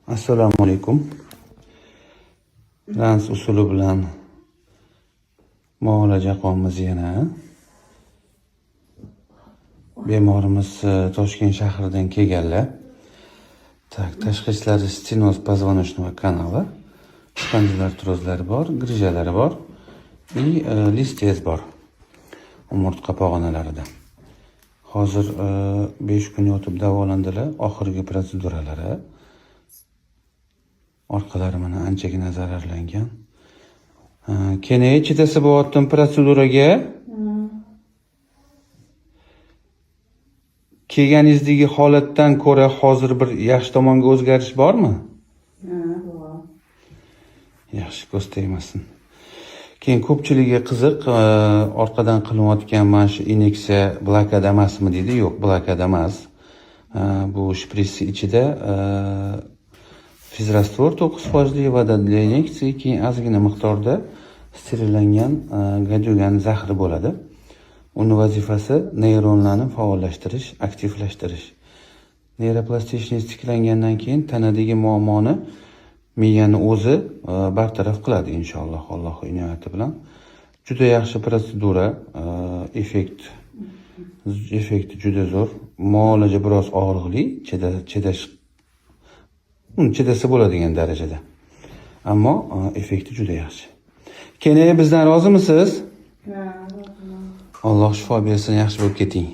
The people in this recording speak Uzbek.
Assalomu alaykum. Rans usuli bilan muolaja qilamiz yana. Bemorimiz Toshkent shahridan kelganlar. Tashqi ishlari stenoz позвоночного kanali, spondiloartrozlari bor, grijalari bor, listez bor. Umurtqa pog'onalarida. Hozir 5 kun yotib davolandilar. Oxirgi protseduralari. Orqalari mana anchagina zararlangan. Keyin chidasa bo'layotgan protseduraga kelganingizdagi holatdan ko'ra hozir bir yaxshi tomonga o'zgarish bormi? Bor. Yaxshi, ko'z tegmasin. Keyin ko'pchiligiga qiziq, orqadan qilinayotgan mana shu inyeksiya blokada emasmi deydi. Yo'q, blokada emas. Bu shprits ichida fizrastvor 9% va для inyeksiya keyin ozgina miqdorda sterillangan gadyogan zahri bo'ladi. Uning vazifasi neyronlarni faollashtirish, aktivlashtirish. Neyroplastiklik tiklangandan keyin tanadagi muammoni miyani o'zi bartaraf qiladi inshaalloh, Allohning inoyati bilan. Juda yaxshi protsedura, effekti juda zo'r. Muolaja biroz og'riqli, chidasa bo'ladigan darajada. Ammo effekti juda yaxshi. Keyin bizdan rozimisiz? Ha, Alloh shifo bersin, yaxshi bo'lib keting.